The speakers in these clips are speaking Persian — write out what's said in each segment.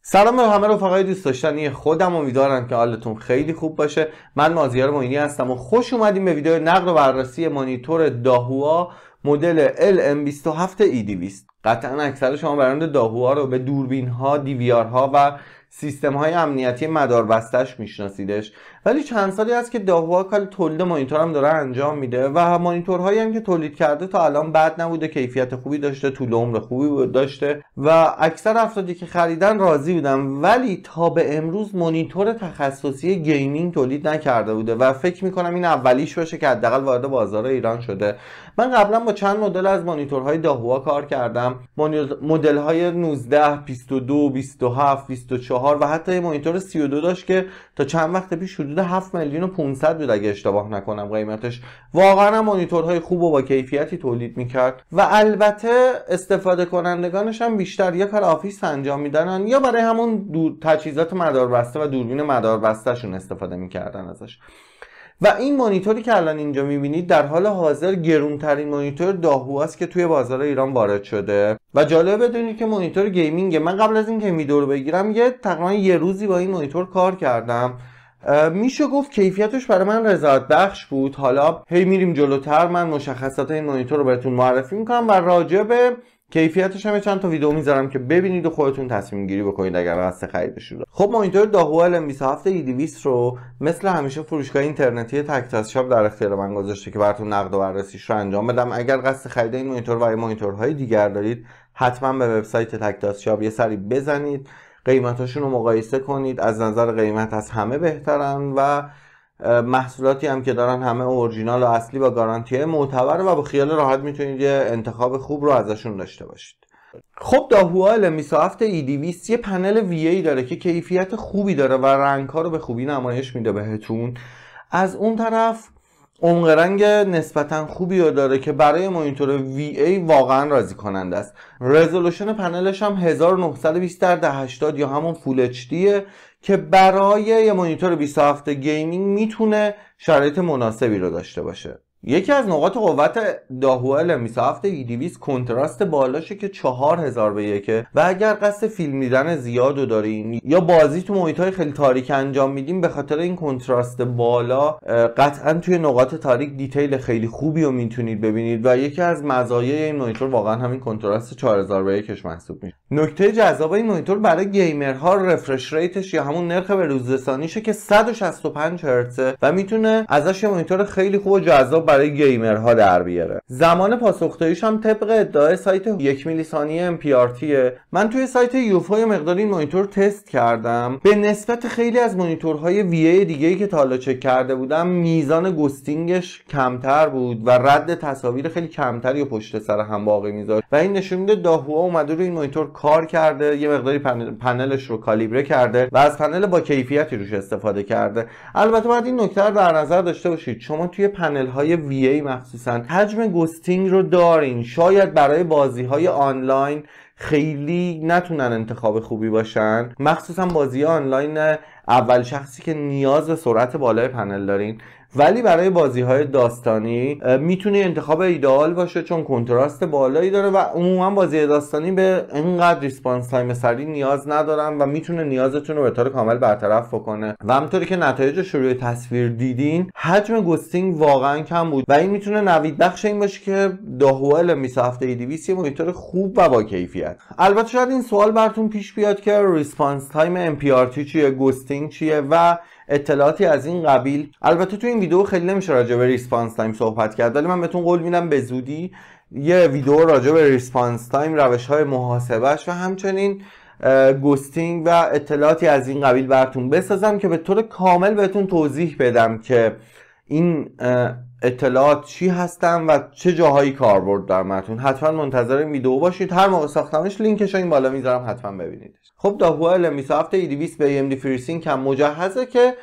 سلام به همه رفقای دوست داشتنی خودم، امیدوارم که حالتون خیلی خوب باشه. من مازیار معینی هستم و خوش اومدیم به ویدیو نقد و بررسی مانیتور داهوا مدل LM27E200. قطعا اکثر شما برند داهوا رو به دوربین ها، DVR ها و سیستم های امنیتی مداربستش میشناسیدش، ولی چند سالی هست که داهوا کار تولید مانیتور هم داره انجام میده و مانیتورهایی هم که تولید کرده تا الان بد نبوده، کیفیت خوبی داشته، طول عمر خوبی داشته و اکثر افرادی که خریدن راضی بودن، ولی تا به امروز مانیتور تخصصی گیمینگ تولید نکرده بوده و فکر میکنم این اولیش باشه که حداقل وارد بازار ایران شده. من قبلا با چند مدل از مانیتورهای داهوا کار کردم، مدل های 19 22 27 24 و حتی مانیتور 32 داشت که تا چند وقت پیش حدود 7 میلیون و 500 بود اگه اشتباه نکنم قیمتش. واقعا مانیتورهای خوب و با کیفیتی تولید میکرد و البته استفاده کنندگانش هم بیشتر یا کار آفیس انجام میدن یا برای همون تجهیزات مداربسته و دوربین مداربسته شون استفاده میکردن ازش. و این مانیتوری که الان اینجا میبینید در حال حاضر گرونترین مانیتور داهوا است که توی بازار ایران وارد شده و جالب بدونید که مانیتور گیمینگه. من قبل از اینکه ویدیو رو بگیرم تقریبا یه روزی با این مانیتور کار کردم، میشه گفت کیفیتش برای من رضایت بخش بود. حالا هی میریم جلوتر، من مشخصات این مانیتور رو بهتون معرفی میکنم و راجع به کیفیتش هم چند تا ویدیو میذارم که ببینید و خودتون تصمیم گیری بکنید اگر قصد خریدش رو. خب مانیتور داهوا LM27E200 رو مثل همیشه فروشگاه اینترنتی تکتاس شاپ در اختیار من گذاشته که براتون نقد و بررسیش رو انجام بدم. اگر قصد خرید این مانیتور و مانیتورهای دیگر دارید، حتما به وبسایت تکتاس شاپ یه سری بزنید، قیمتاشون رو مقایسه کنید. از نظر قیمت از همه بهترن و محصولاتی هم که دارن همه اورجینال و اصلی با گارانتی معتبر و با خیال راحت میتونید یه انتخاب خوب رو ازشون داشته باشید. خب داهوا LM27E200 یه پنل VA داره که کیفیت خوبی داره و رنگ‌ها رو به خوبی نمایش میده بهتون. از اون طرف عمق رنگ نسبتا خوبی رو داره که برای مانیتور VA واقعا راضی کننده است. رزولوشن پنلش هم 1920x1080 یا همون فول HD که برای یه مانیتور 27 گیمینگ میتونه شرایط مناسبی رو داشته باشه. یکی از نقاط قوت داهوا LM27E200 کنتراست بالاشه که 4000:1 و اگر قصد فیلم دیدن زیاد رو دارین یا بازی تو محیط‌های خیلی تاریک انجام میدین، به خاطر این کنتراست بالا قطعا توی نقاط تاریک دیتیل خیلی خوبی رو میتونید ببینید و یکی از مزایای این مانیتور واقعا همین کنتراست 4000:1 محسوب میشه. نکته جذاب این مانیتور برای گیمرها رفرش ریتش یا همون نرخ به روز رسانیشه که 165 هرتزه و میتونه ازش یه مانیتور خیلی خوب و جذاب برای گیمرها در بیاره. زمان پاسخگوییش هم طبق ادعای سایت 1 میلی ثانیه MPRTه. من توی سایت یوفا یه مقدار این مانیتور تست کردم. به نسبت خیلی از مانیتورهای VA دیگه‌ای که تا حالا چک کرده بودم، میزان گستینگش کمتر بود و رد تصاویر خیلی کمتری و پشت سر هم باقی میذاشت و این نشون میده داهوا اومده روی این مانیتور کار کرده، یه مقداری پنلش رو کالیبره کرده و از پنل با کیفیتی روش استفاده کرده. البته باید این نکته رو در نظر داشته باشید، شما توی پنل‌های VA مخصوصا حجم گستینگ رو دارین، شاید برای بازی‌های آنلاین خیلی نتونن انتخاب خوبی باشن، مخصوصا بازی آنلاین اول شخصی که نیاز به سرعت بالای پنل دارین، ولی برای بازی‌های داستانی میتونه انتخاب ایدئال باشه چون کنتراست بالایی داره و عموما بازی داستانی به اینقدر ریسپانس تایم سریع نیاز ندارن و میتونه نیازتون رو به طور کامل برطرف بکنه و همونطوری که نتایجش رو روی تصویر دیدین، حجم گستینگ واقعا کم بود و این میتونه نوید بخش این باشه که داهوا LM27E200 یه مانیتور خوب و با کیفیت. البته شاید این سوال براتون پیش بیاد که ریسپانس تایم MPRT چیه، گستینگ چیه و اطلاعاتی از این قبیل. البته تو این ویدیو خیلی نمیشه راجع به ریسپانس تایم صحبت کرد، ولی من بهتون قول میدم به زودی یه ویدیو راجع به ریسپانس تایم، روش‌های محاسبهش و همچنین گستینگ و اطلاعاتی از این قبیل براتون بسازم که به طور کامل بهتون توضیح بدم که این اطلاعات چی هستن و چه جاهایی کاربرد دارن براتون. حتما منتظر این ویدیو باشید، هر موقع ساختمش لینکش رو این بالا میذارم، حتما ببینید. خب داهوا LM27E200 به AMD FreeSync هم مجهزه که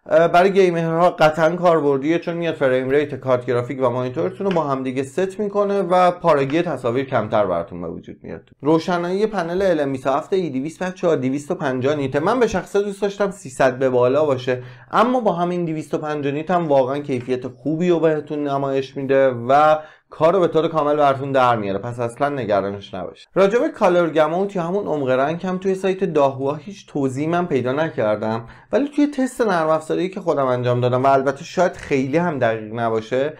برای گیمرها قطعا کاربردیه چون میاد فریم ریت کارت گرافیک و مانیتورتون رو با هم دیگه ست میکنه و پارگی تصاویر کمتر براتون به وجود میاد. روشنایی پنل LM27E200 بچه‌ها 250 نیته. من به شخصه دوست داشتم 300 به بالا باشه، اما با همین 250 نیت هم واقعا کیفیت خوبی رو بهتون نمایش میده و کارو به طور کامل براتون در میاره، پس اصلا نگرانش نباشید. راجع به کالر گموت یا همون عمق رنگ هم توی سایت داهوا هیچ توضیحی من پیدا نکردم، ولی توی تست نرم افزاری که خودم انجام دادم و البته شاید خیلی هم دقیق نباشه،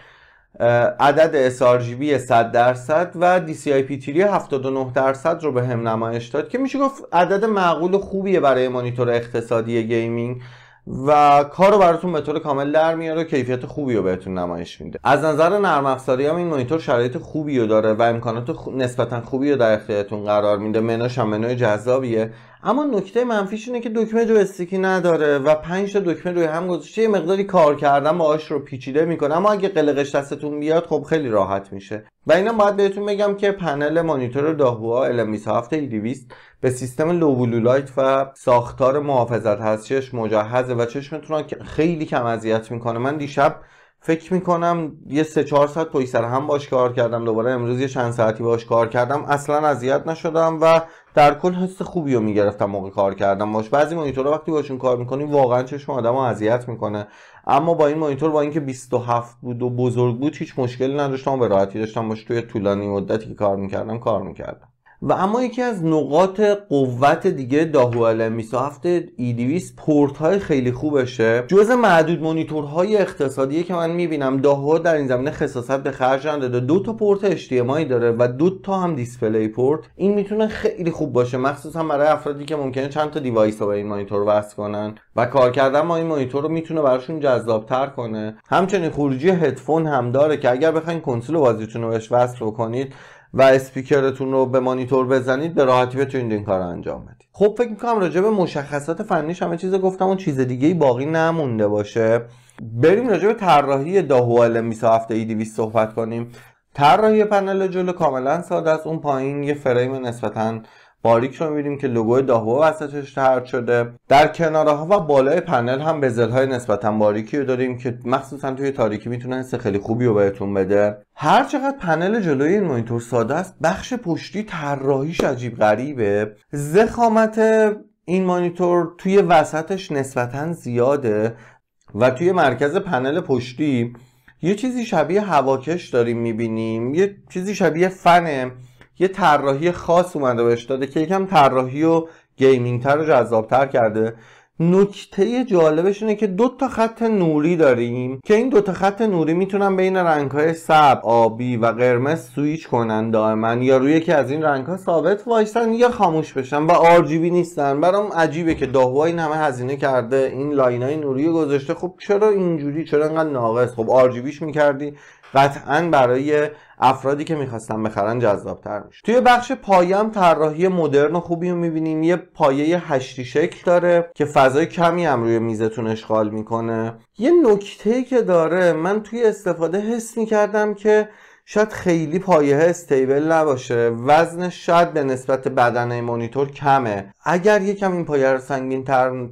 عدد sRGB 100% و DCI-P3 79% رو به هم نمایش داد که میشه گفت عدد معقول و خوبیه برای مانیتور اقتصادی گیمینگ و کارو براتون به طور کامل در میاره و کیفیت خوبی رو بهتون نمایش میده. از نظر نرم افزاری هم این مانیتور شرایط خوبی رو داره و امکانات نسبتا خوبی رو در اختیارتون قرار میده. منوش هم منوی جذابیه، اما نکته منفیش اینه که دکمه جویستیکی نداره و 5 تا دکمه روی هم گذاشته، یه مقداری کار کردن باهاش رو پیچیده میکنه، اما اگه قلقش دستتون بیاد خب خیلی راحت میشه. و اینم باید بهتون بگم که پنل مانیتور داهوا LM27E200 به سیستم لو بلو لایت و ساختار محافظت هستیش مجهزه و چشمتون رو خیلی کم اذیت میکنه. من دیشب فکر میکنم یه 3-4 ساعت پشت سر هم باش کار کردم، دوباره امروز یه چند ساعتی باش کار کردم، اصلا اذیت نشدم و در کل حس خوبی رو میگرفتم موقع کار کردم باش. بعضی مانیتورها وقتی باشون کار میکنی واقعا چشم آدمو اذیت میکنه، اما با این مانیتور با اینکه 27 بود و بزرگ بود هیچ مشکلی نداشتم و به راحتی داشتم باش توی طولانی مدتی که کار میکردم. و اما یکی از نقاط قوت دیگه داهوا LM27E200 پورت های خیلی خوبشه. جزء معدود مانیتورهای اقتصادیه که من میبینم داهوا در این زمینه خصاصت به خرج نداده. 2 تا پورت HDMI داره و 2 تا هم دیسپلی پورت. این میتونه خیلی خوب باشه، مخصوصا برای افرادی که ممکنه چند تا دیوایس رو به این مانیتور وصل کنن و کار کردن با این مانیتور رو میتونه براشون جذاب‌تر کنه. همچنین خروجی هدفون هم داره که اگر بخواید کنسول بازیتون رو بهش وصل کنید و اسپیکرتون رو به مانیتور بزنید به راحتی بتونید این کار رو انجام بدید. خب فکر می‌کنم راجع به مشخصات فنیش همه چیز گفتم و چیز دیگه‌ای باقی نمونده باشه. بریم راجع به طراحی داهوا LM27E200 صحبت کنیم. طراحی پنل جلو کاملا ساده است. اون پایین یه فریم نسبتاً باریک رو می‌بینیم که لوگوی داهوا وسطش طرح شده. در کنارها و بالای پنل هم بزل‌های نسبتاً باریکی رو داریم که مخصوصاً توی تاریکی میتونه حس خیلی خوبی رو بهتون بده. هر چقدر پنل جلوی این مانیتور ساده است، بخش پشتی طراحیش عجیب غریبه. ضخامت این مانیتور توی وسطش نسبتاً زیاده و توی مرکز پنل پشتی یه چیزی شبیه هواکش داریم می‌بینیم، یه چیزی شبیه فنه. یه طراحی خاص اومده بهش داده که یکم طراحی و گیمینگ تر و جذاب‌تر کرده. نکته جالبش اینه که 2 تا خط نوری داریم که این 2 تا خط نوری میتونن بین رنگ‌های سبز، آبی و قرمز سویچ کنن دائما، یا روی یکی از این رنگ‌ها ثابت وایسن یا خاموش بشن و RGB نیستن. برام عجیبه که داهوا این همه هزینه کرده این لاینای نوری رو گذاشته، خب چرا اینجوری، چرا انقدر ناقص؟ خب RGBش می‌کردی قطعاً برای افرادی که میخواستن بخرن جذاب‌تر میشه. توی بخش پایه هم طراحی مدرن و خوبی رو میبینیم. یه پایه هشتی شکل داره که فضای کمی هم روی میزتون اشغال میکنه. یه نکته‌ای که داره، من توی استفاده حس میکردم که شاید خیلی پایه استیبل نباشه، وزنش شاید به نسبت بدنه مانیتور کمه. اگر یکم این پایه رو سنگین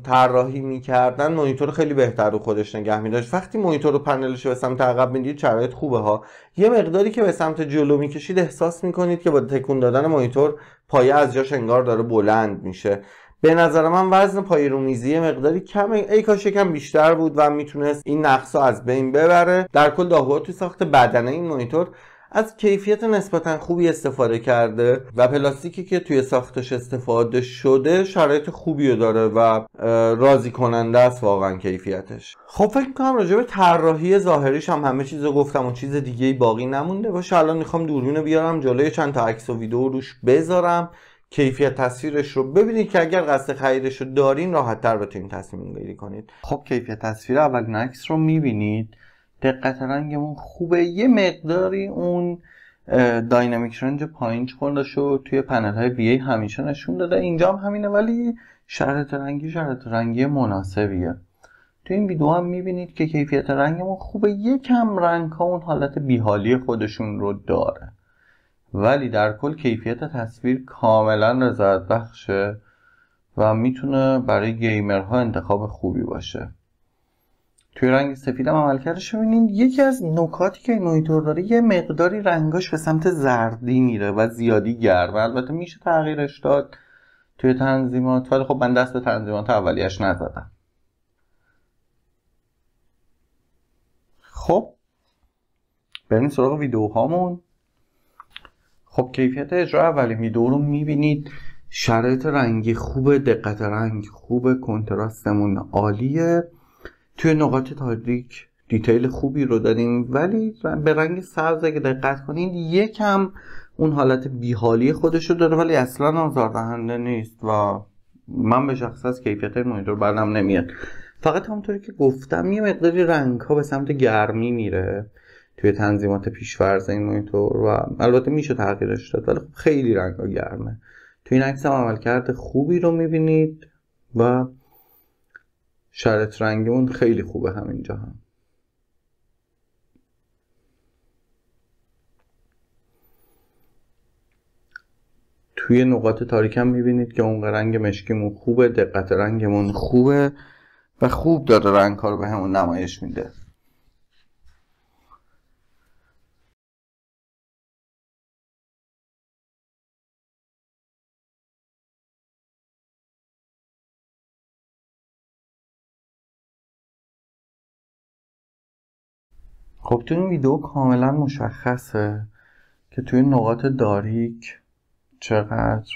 طراحی میکردن مانیتور خیلی بهتر رو خودش نگه میداشت. وقتی مانیتور رو پنلش به سمت عقب میدید شرایط خوبه ها، یه مقداری که به سمت جلو میکشید احساس میکنید که با تکون دادن مانیتور پایه از جاش انگار داره بلند میشه. به نظر من وزن پایه رو میزی مقداری کمه، ای کاش یکم بیشتر بود و میتونست این نقص رو از بین ببره. در کل داهوا توی ساخت بدنه این مانیتور از کیفیت نسبتا خوبی استفاده کرده و پلاستیکی که توی ساختش استفاده شده شرایط خوبی رو داره و راضی کننده است واقعا کیفیتش. خب فکر می‌کنم راجع به طراحی ظاهریش هم همه چیزو گفتم و چیز دیگه‌ای باقی نمونده باشه. الان میخوام دوربینو بیارم جلوی چند تا عکس و ویدیو روش بذارم، کیفیت تصویرش رو ببینید که اگر قصد خریدش رو دارین راحت‌تر بتونید تصمیم گیری کنید. خب کیفیت تصویر اولین عکس رو می‌بینید، دقت رنگمون خوبه. یه مقداری اون داینامیک رنج پایین خورده شد توی پنل های VA همیشه نشون داده، اینجا هم همینه، ولی شرایط رنگی مناسبیه. تو این ویدیو هم میبینید که کیفیت رنگمون خوبه. یکم رنگ ها اون حالت بیحالی خودشون رو داره، ولی در کل کیفیت تصویر کاملا رضایت بخشه و میتونه برای گیمرها انتخاب خوبی باشه. توی رنگ سفید هم عملکردش رو ببینید. یکی از نکاتی که این مانیتور داره یه مقداری رنگاش به سمت زردی میره و زیادی گرم، البته میشه تغییرش داد توی تنظیمات، ولی خب من دست به تنظیمات اولیش نزدم. خب بریم سراغ ویدیوهامون. خب کیفیت اجرا اولین ویدیو رو میبینید. شرایط رنگی خوبه، دقت رنگ خوبه، کنتراستمون عالیه. توی نقاط تاریک دیتیل خوبی رو داریم، ولی به رنگ سبز اگه دقت کنید یکم اون حالت بیحالی خودش رو داره، ولی اصلا آزاردهنده نیست و من به شخص از کیفیت مانیتور بعدم نمیاد. فقط همونطوری که گفتم یه مقداری رنگ ها به سمت گرمی میره توی تنظیمات پیش‌فرض این مانیتور و البته میشه تغییرش داد، ولی خب خیلی رنگ ها گرمه. توی این عکس هم عملکرد خوبی رو میبینید و شرایط رنگیمون خیلی خوبه همینجا هم. توی نقاط تاریک هم میبینید که اون رنگ مشکیمون خوبه، دقت رنگمون خوبه و خوب داره رنگ ها رو به همون نمایش میده. خب توی این ویدیو کاملا مشخصه که توی نقاط تاریک چقدر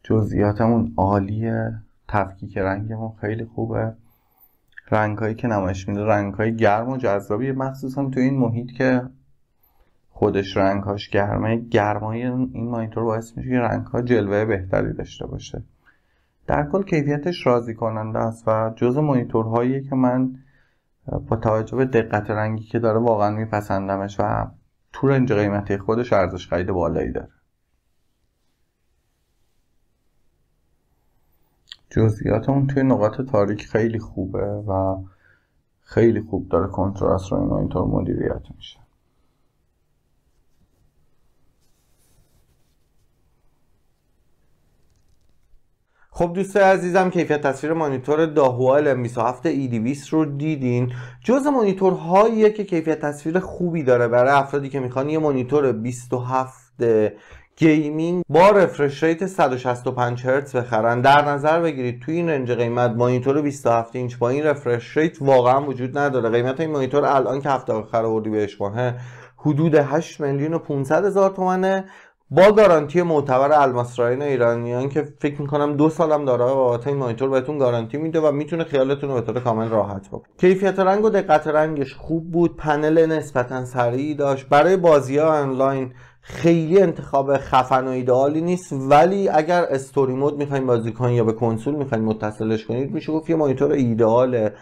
جزئیاتمون عالیه، تفکیک رنگمون خیلی خوبه، رنگ‌هایی که نمایش میده رنگ‌های گرم و جذابیه، مخصوصا توی این محیط که خودش رنگ‌هاش گرمه. گرمای این مانیتور باعث میشه که رنگ‌ها جلوه بهتری داشته باشه. در کل کیفیتش راضی کننده است و جزء مانیتورهاییه که من با توجه به دقت رنگی که داره واقعا میپسندمش و تو رنج قیمتی خودش ارزش خرید بالایی داره. جزئیات اون توی نقاط تاریک خیلی خوبه و خیلی خوب داره کنتراست رو این مانیتور مدیریت میشه. خب دوستای عزیزم، کیفیت تصویر مانیتور داهوا LM27 E200 رو دیدین. جزء مانیتورهاییه که کیفیت تصویر خوبی داره برای افرادی که میخوان یه مانیتور 27 گیمینگ با رفرش ریت 165 هرتز بخرن. در نظر بگیرید توی این رنج قیمت مانیتور 27 اینچ با این رفرش ریت واقعا وجود نداره. قیمت این مانیتور الان که هفته آخر اردیبهشت ماه حدود 8,500,000 تومانه با گارانتی معتبر الماسراین ایرانیان که فکر میکنم 2 سالم داره و بابت این مانیتور بهتون گارانتی میده و میتونه خیالتون رو به طور کامل راحت بکنه. کیفیت رنگ و دقت رنگش خوب بود، پنل نسبتا سریعی داشت. برای بازی‌ها آنلاین خیلی انتخاب خفن و ایدئالی نیست، ولی اگر استوری مود میخواین بازی کنین یا به کنسول میخواین متصلش کنید میشه گفت یه مانیتور ایدئاله.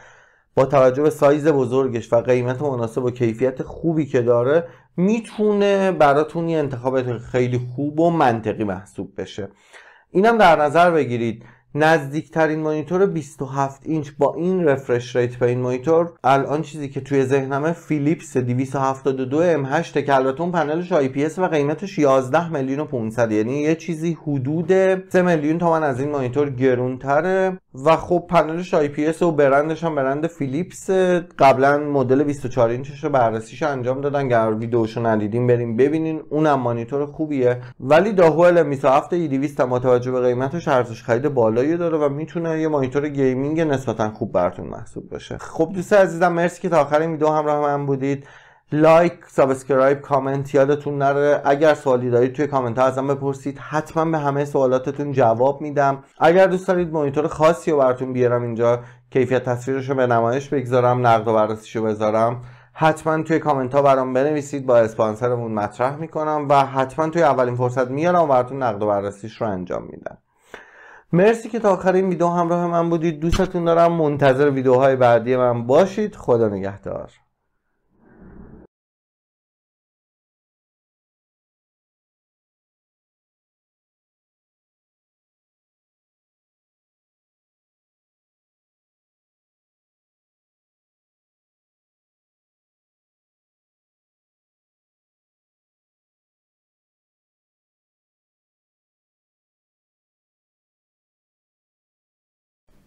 با توجه به سایز بزرگش و قیمت مناسب و کیفیت خوبی که داره میتونه براتون یه انتخاب خیلی خوب و منطقی محسوب بشه. اینم در نظر بگیرید نزدیکترین مانیتور 27 اینچ با این رفرش ریت به این مانیتور الان چیزی که توی ذهنمه فیلیپس 272 M8 که البته اون پنلش IPS و قیمتش 11,500,000، یعنی یه چیزی حدود 3 میلیون تومان از این مانیتور گرونتره و خب پنلش IPS و برندش هم برند فیلیپس. قبلا مدل 24 اینچش رو بررسیش انجام دادن، اگر ویدیوشو ندیدین بریم ببینین، اونم مانیتور خوبیه. ولی داهوا LM27 E200 با توجه به قیمتش ارزش خرید بالایی داره و میتونه یه مانیتور گیمینگ نسبتا خوب براتون محسوب بشه. خب دوستان عزیزم، مرسی که تا آخر این ویدیو همراه من بودید. لایک، سابسکرایب، کامنت یادتون نره. اگر سوالی دارید توی کامنت ها ازم بپرسید، حتما به همه سوالاتتون جواب میدم. اگر دوست دارید مانیتور خاصی رو براتون بیارم اینجا، کیفیت تصویرش رو به نمایش بگذارم، نقد و بررسیش رو بذارم، حتما توی کامنت ها برام بنویسید، با اسپانسرمون مطرح میکنم و حتما توی اولین فرصت میارم و براتون نقد و بررسیش رو انجام میدم. مرسی که تا آخر این ویدیو همراه من بودید. دوستتون دارم. منتظر ویدیوهای بعدی من باشید. خدا نگهدار.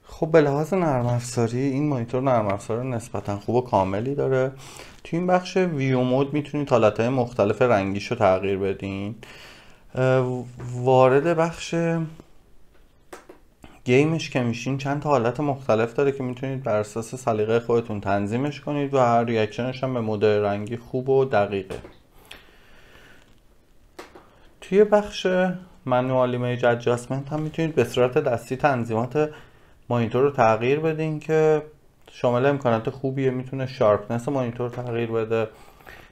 خب به لحاظ نرم افزاری این مانیتور نرم افزار نسبتا خوب و کاملی داره. توی این بخش ویو مود میتونید حالتهای مختلف رنگیش رو تغییر بدین. وارد بخش گیمش که میشین چند تا حالت مختلف داره که میتونید بر اساس سلیقه خودتون تنظیمش کنید و هر ریاکشنش هم به مد رنگی خوب و دقیقه. توی بخش منوال ایمیج ادجاستمنت هم میتونید به صورت دستی تنظیمات مانیتور رو تغییر بدین که شامل امکانات خوبیه. میتونه شارپنس مانیتور تغییر بده،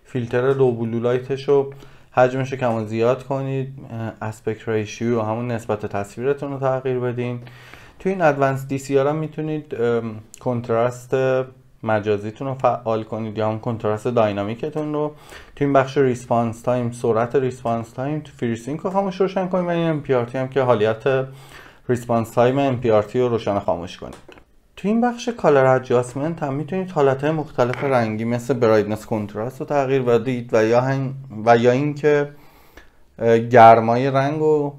فیلتر لو بلو لایتش رو حجمش رو کم و زیاد کنید، اسپکت ریشیو همون نسبت تصویرتون رو تغییر بدین. توی این ادوانس دی سی آر هم میتونید کنتراست مجازیتون رو فعال کنید یا هم کنتراست داینامیکتون رو. توی این بخش ریسپانس تایم، سرعت ریسپانس تایم تو فریسینک رو خاموش روشن کنید و این ام پی آر تی هم که حالیت ریسپانس تایم ام پی آر تی رو روشن خاموش کنید. تو این بخش کالر ادجاستمنت هم میتونید حالتهای مختلف رنگی مثل برایتنس کنتراست رو تغییر بدید و یا اینکه گرمای رنگ رو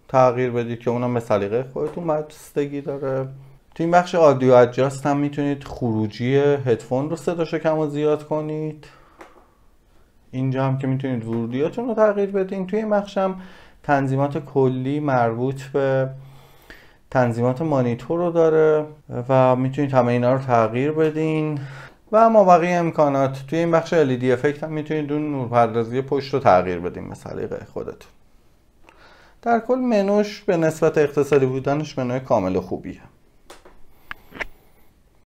تغییر بدید که اونم به سلیقه خودتون بستگی داره. تو این بخش آدیو ادجاست هم میتونید خروجی هدفون رو صداشو کم و زیاد کنید. اینجا هم که میتونید ورودیاتون رو تغییر بدین. توی این بخش هم تنظیمات کلی مربوط به تنظیمات مانیتور رو داره و میتونید همه اینا رو تغییر بدین و اما بقیه امکانات. توی این بخش LED افکت هم میتونید اون نورپردازی پشت رو تغییر بدین به سلیقه خودتون. در کل منوش به نسبت اقتصادی بودنش منوی کامل خوبیه.